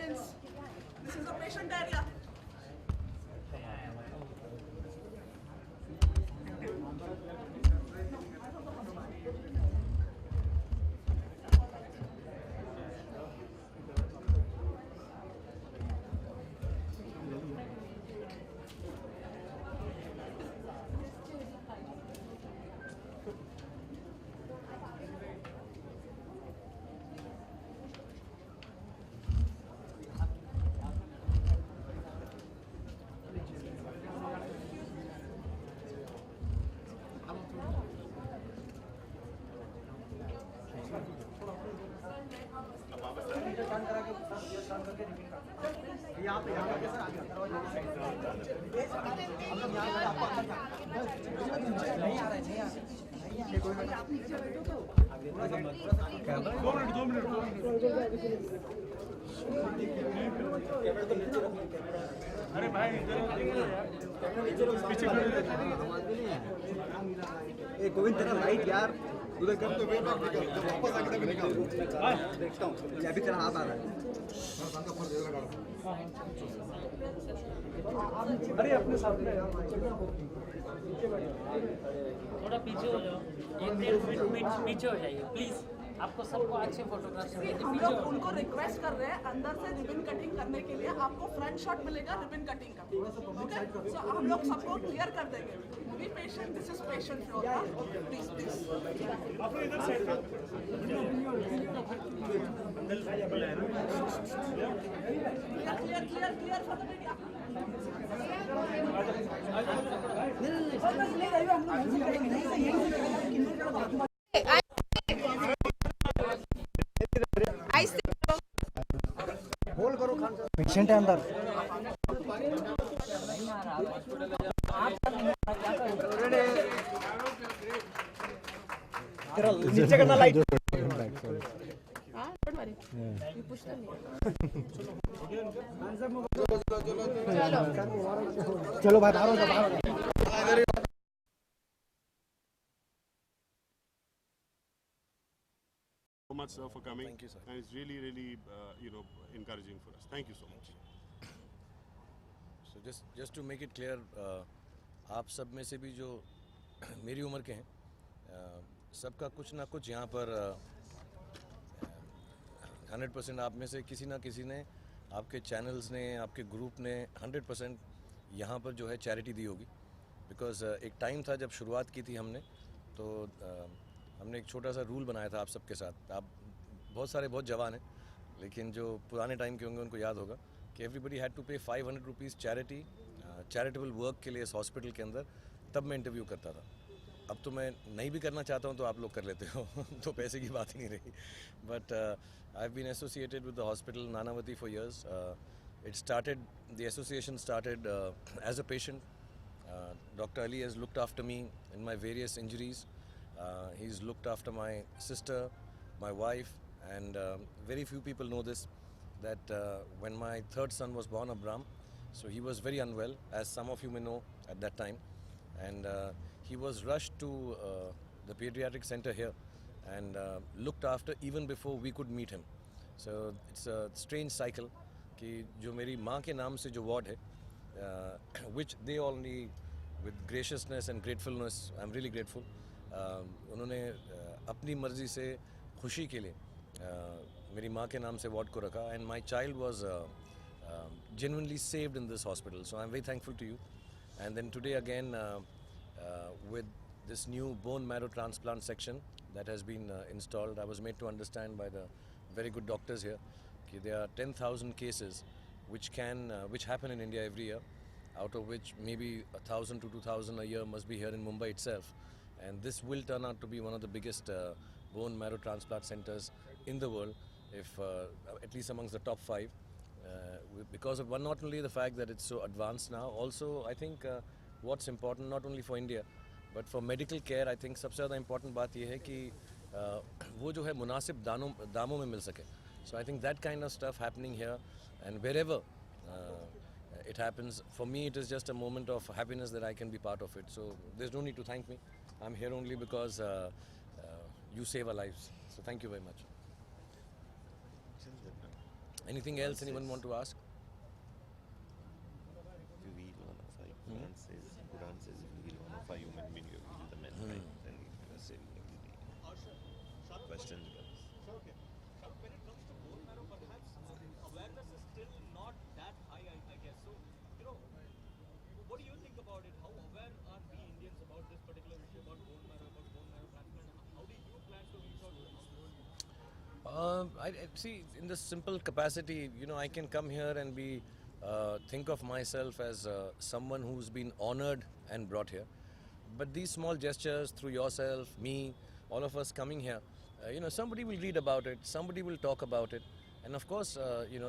patients. This is the patient area. अरे भाई पीछे ए गोविंद तेरा लाइट यार उधर कर तो वापस आके तक निकाल देखता हूँ ये अभी तेरा हाथ आ रहा है अरे अपने सामने थोड़ा पीछे हो जाओ, 1-1.5 मिनट पीछे हो जाइए प्लीज। आपको सबको अच्छे फोटोग्राफ्स हम लोग उनको रिक्वेस्ट कर रहे हैं अंदर से रिबन कटिंग करने के लिए। आपको फ्रंट शॉट मिलेगा रिबन कटिंग का, ओके? सो हम लोग सबको क्लियर कर देंगे। Be patient, this is patient floor, please please. अपने इधर side clear clear clear for the media. Patient है अंदर तेरा नीचे करना लाइट चलो भाई बाहर हो जाओ So much sir for coming. Thank you sir. And it's really encouraging for us. Thank you so much. So just to make it clear, आप सब में से भी जो मेरी उम्र के हैं, सबका कुछ ना कुछ यहाँ पर 100% आप में से किसी ना किसी ने, आपके चैनल्स ने, आपके ग्रुप ने 100% यहाँ पर जो है चैरिटी दी होगी। बिकॉज एक टाइम था जब शुरुआत की थी हमने, तो हमने एक छोटा सा रूल बनाया था आप सबके साथ। आप बहुत सारे बहुत जवान हैं, लेकिन जो पुराने टाइम के होंगे उनको याद होगा कि एवरीबडी हैड टू पे 500 रुपीज़ चैरिटेबल वर्क के लिए इस हॉस्पिटल के अंदर। तब मैं इंटरव्यू करता था। अब तो मैं नहीं भी करना चाहता हूँ तो आप लोग कर लेते हो तो पैसे की बात ही नहीं रही। But I have been associated with the hospital Nanavati for years. The association started as a patient. Dr. Ali has looked after me in my various injuries. He's looked after my sister, my wife, and very few people know this, that when my third son was born, Abram, so he was very unwell, as some of you may know at that time, and he was rushed to the pediatric center here and looked after even before we could meet him. So it's a strange cycle कि जो मेरी माँ के नाम से जो ward है, which they only with graciousness and gratefulness, I'm really grateful. उन्होंने अपनी मर्जी से खुशी के लिए मेरी माँ के नाम से वार्ड को रखा, and my child was genuinely saved in this hospital. So I'm very thankful to you. And then today again with this new bone marrow transplant section that has been installed, I was made to understand by the very good doctors here that there are 10,000 cases which happen in India every year, out of which maybe 1,000 to 2,000 a year must be here in Mumbai itself. And this will turn out to be one of the biggest bone marrow transplant centers in the world, if at least amongst the top 5, because of not only the fact that it's so advanced now, also I think what's important not only for India but for medical care, I think सबसे ज़्यादा important बात ये है कि वो जो है मुनासिब दामों में मिल सके. So I think that kind of stuff happening here, and wherever it happens, for me it is just a moment of happiness that I can be part of it. So there's no need to thank me. I'm here only because you save our lives. So thank you very much. Anything else anyone want to ask? If you heal one of our Quran says if you heal one of our human being, you heal the mankind. Then you are saving every day. Questions, brothers. When it comes to bone marrow, perhaps awareness is still not that high, I guess. So, what do you think about it? How aware are we Indians about this particular issue, about bone marrow transplant? How do you plan to reach out to the hospitals? I see, in the simple capacity, I can come here and think of myself as someone who's been honored and brought here. But these small gestures through yourself, me, all of us coming here, somebody will read about it, somebody will talk about it. And of course,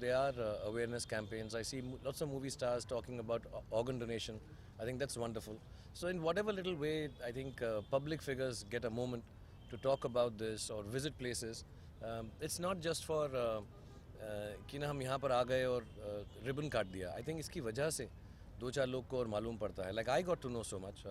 there are awareness campaigns. I see lots of movie stars talking about organ donation. I think that's wonderful. So in whatever little way, I think public figures get a moment to talk about this or visit places. It's not just for कि ना हम यहाँ पर आ गए और ribbon काट दिया. I think इसकी वजह से 2-4 लोग को और मालूम पड़ता है. Like I got to know so much.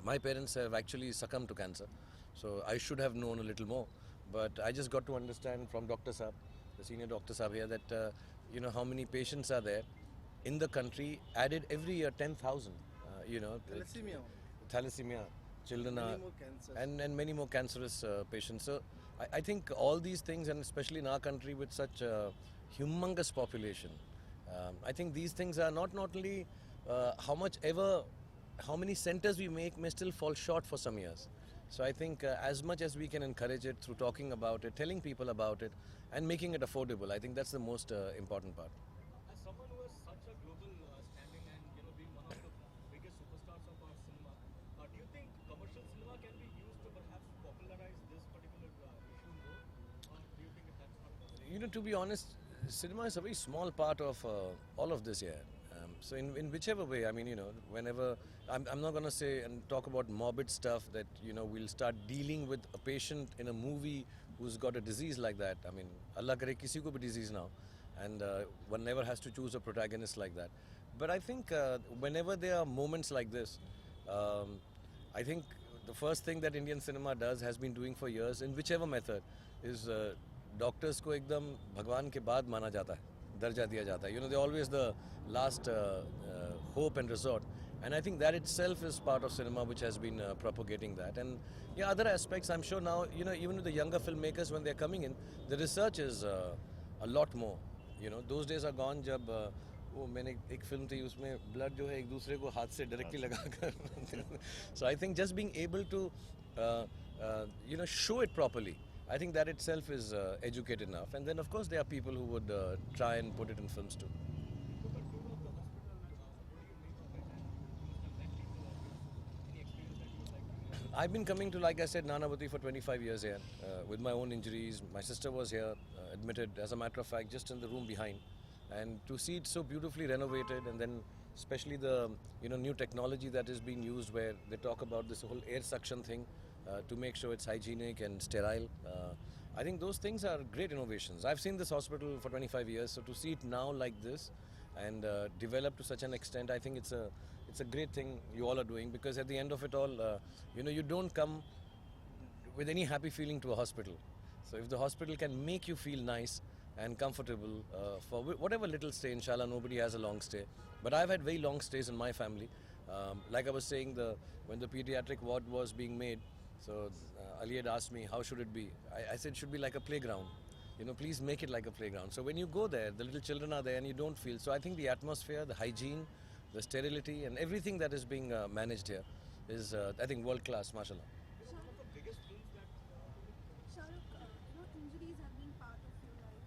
My parents have actually succumbed to cancer, so I should have known a little more. But I just got to understand from Dr. Saab, the senior Dr. Saab here, that how many patients are there in the country. Added every year 10,000. Thalassemia, children are, and many more cancerous patients. So I think all these things, and especially in our country with such a humongous population, I think these things are not only how many centers we make may still fall short for some years. So I think as much as we can encourage it through talking about it, telling people about it, and making it affordable, I think that's the most important part. As someone who has such a global standing and being one of the biggest superstars of our cinema, do you think commercial cinema can be used to perhaps popularize this particular issue more? Or do you think that's not possible? To be honest, cinema is a very small part of all of this here. So in whichever way, I mean, whenever, I'm not going to say and talk about morbid stuff that, we'll start dealing with a patient in a movie who's got a disease like that. I mean, Allah kare kisi ko bhi disease now. And one never has to choose a protagonist like that. But I think whenever there are moments like this, I think the first thing that Indian cinema does, has been doing for years, in whichever method, is doctors को एकदम भगवान के बाद माना जाता है, दर्जा दिया जाता है. They're always the last hope and resort. And I think that itself is part of cinema which has been propagating that. And other aspects, I'm sure now, even with the younger filmmakers, when they're coming in, the research is a lot more. Those days are gone जब वो मैंने एक film थी उसमें blood जो है एक दूसरे को हाथ से डायरेक्टली लगाकर. So I think just being able to show it properly, I think that itself is educated enough. And then of course there are people who would try and put it in films too. I've been coming to, like I said, Nanavati for 25 years here with my own injuries. My sister was here, admitted, as a matter of fact, just in the room behind. And to see it so beautifully renovated, and then especially the new technology that is being used, where they talk about this whole air suction thing to make sure it's hygienic and sterile. I think those things are great innovations. I've seen this hospital for 25 years, so to see it now like this and develop to such an extent, I think it's a great thing you all are doing, because at the end of it all, you don't come with any happy feeling to a hospital. So if the hospital can make you feel nice and comfortable for whatever little stay, inshallah, nobody has a long stay. But I've had very long stays in my family. Like I was saying, when the pediatric ward was being made, so Ali had asked me, how should it be? I said, it should be like a playground. Please make it like a playground. So when you go there, the little children are there and you don't feel. So I think the atmosphere, the hygiene, the sterility and everything that is being managed here is, I think, world class, mashallah. Injuries have been part of your life,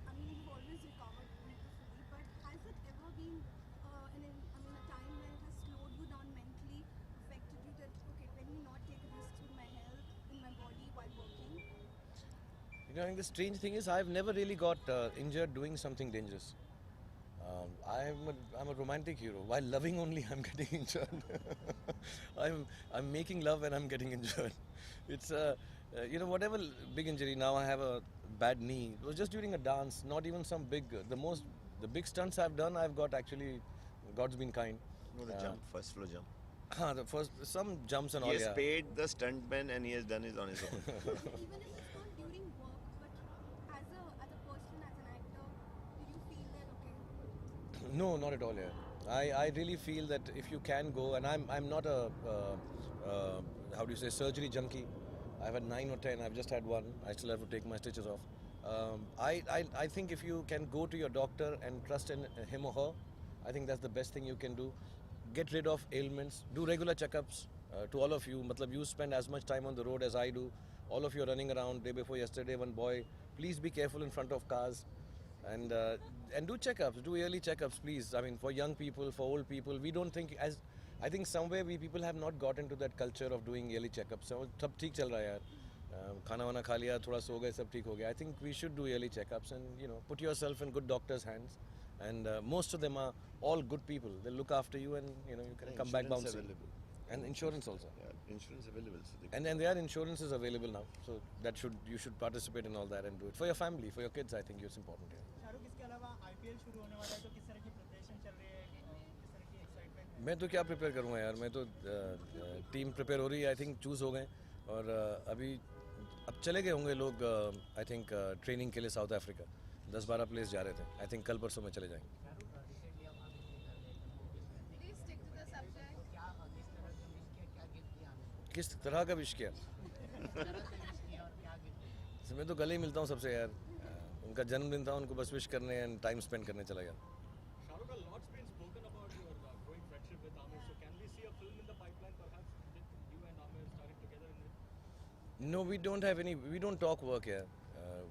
and you've always recovered beautifully. But has it ever been a time when it has slowed you down mentally, affected you that let me not take risks with my health, in my body while working? I think the strange thing is I've never really got injured doing something dangerous. I'm a romantic hero. While loving only, I'm getting injured. I'm making love and I'm getting injured. It's whatever big injury. Now I have a bad knee. It was just during a dance, not even some big. The big stunts I've done, I've got actually. God's been kind. Jump, first floor jump. Some jumps and all. He has paid the stuntman and he has done it on his own. Even if it's not during work, but as a No, not at all. Yeah, I really feel that if you can go, and I'm not a how do you say, surgery junkie. I've had 9 or 10. I've just had one. I still have to take my stitches off. I think if you can go to your doctor and trust in him or her, I think that's the best thing you can do. Get rid of ailments. Do regular checkups. To all of you, matlab, you spend as much time on the road as I do. All of you are running around. Day before yesterday, one boy. Please be careful in front of cars, and do checkups. Do yearly checkups, please. I mean, for young people, for old people, we don't think as. I think somewhere we people have not got into that culture of doing yearly checkups. So सब ठीक चल रहा है यार. खाना वाना खा लिया, थोड़ा सो गए, सब ठीक हो गया. I think we should do yearly checkups and put yourself in good doctors' hands. And most of them are all good people. They'll look after you and you can come back Insurance bouncing. available. And insurance also. Yeah, insurance available. So they And then there are insurances available now. So you should participate in all that and do it. For your family, for your kids, I think it's important. Yeah. Shahrukh, इसके अलावा IPL शुरू होने वाला है तो किस तरह की प्रिपरेशन चल रही है, किस तरह की एक्साइटमेंट? मैं तो क्या प्रिपेयर करूँगा यार. मैं तो टीम प्रिपेयर हो रही है. आई थिंक चूज़ हो गए और अभी अब चले गए होंगे लोग. आई थिंक ट्रेनिंग के लिए साउथ अफ्रीका 10-12 प्लेस जा रहे थे. आई थिंक कल परसों में चले जाएंगे. Please stick to the subject. किस तरह का विश किया? मैं तो गले ही मिलता हूँ सबसे यार. उनका जन्मदिन था, उनको बस विश करने एंड टाइम स्पेंड करने चला गया. Shahrukh, a lot's been spoken about your growing friendship with Amir. So can we see a film in the pipeline, perhaps, with you and Amir starring together in it? No, we don't have any. We don't talk work here.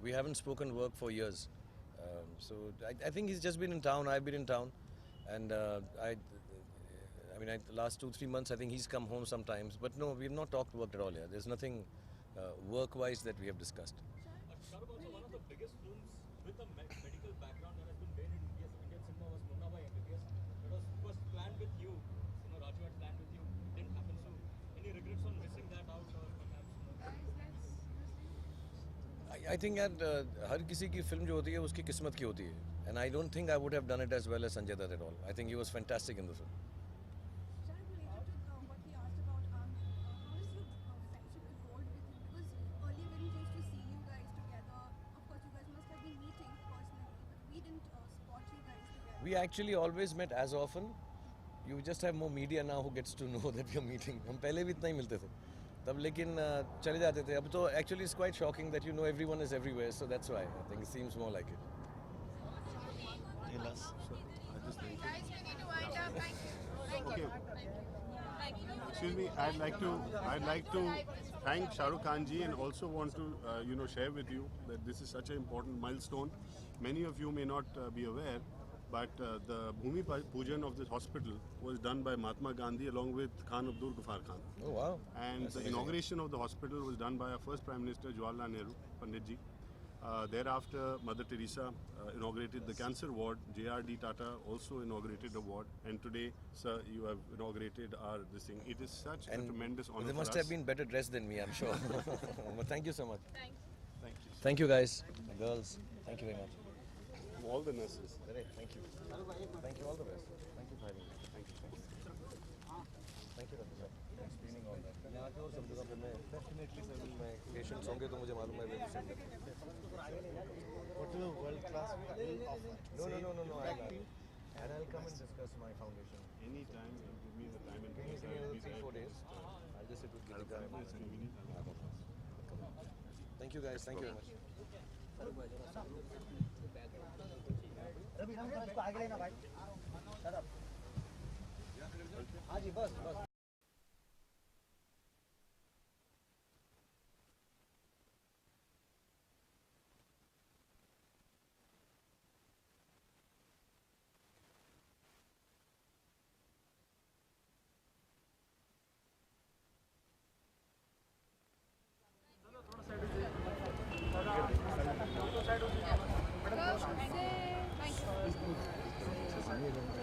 We haven't spoken work for years. So I think he's just been in town. I've been in town, and the last 2-3 months I think he's come home sometimes. But no, we've not talked work at all here. There's nothing work-wise that we have discussed. Shahrukh, also one of the biggest films with a medical background that has been made in Indian cinema was Munna Bhai MBBS. It was planned with you. Raju had planned with you. It didn't happen. So any regrets on missing that out, or perhaps? I think यार हर किसी की film जो होती है उसकी किस्मत की होती है. And I don't think I would have done it as well as Sanjay Dutt at all. I think he was fantastic in the film. Shahrukh, related to what he asked about Amir, how has your friendship evolved with him? Because earlier when we used to see you guys together, of course you guys must have been meeting personally, but we didn't spot you guys together. We actually always met as often. You just have more media now who gets to know that we are meeting. हम पहले भी इतना ही मिलते थे. तब लेकिन चले जाते थे. अब तो actually it's quite shocking that everyone is everywhere. So that's why I think it seems more like it. tell us. Guys, we need to wind up. Thank you. Thank you. Excuse me, I'd like to thank Shah Rukh Khan ji and also want to share with you that this is such an important milestone. Many of you may not be aware, but the Bhumi Pujan of this hospital was done by Mahatma Gandhi along with Khan Abdul Ghaffar Khan. Oh wow. And the inauguration of the hospital was done by our first Prime Minister Jawaharlal Nehru, Pandit ji. Thereafter, Mother Teresa inaugurated the cancer ward. J.R.D. Tata also inaugurated a ward. And today, sir, you have inaugurated this thing. It is such a tremendous honor They for must us. have been better dressed than me, I'm sure. But thank you so much. Thanks. Thank you. Thank you guys, girls. Thank you very much. To all the nurses. Thank you. Thank you. All the best. Thank you for having me. Thank you. Thank you, Dr. Sir, for explaining all that. मैं आके और सब जगह पे मैं definitely sir मैं patients होंगे तो मुझे मालूम है वे send it. What do world class will offer? No. I'll come and discuss my foundation. Anytime you give me the time and Give me place, I'll another be 3-4 there. days. I'll just sit with I'll Gitika. come when it's convenient. Thank you guys. Thank you very much. Ravi इसको आगे लेना भाई. हाँ जी बस. Thank you.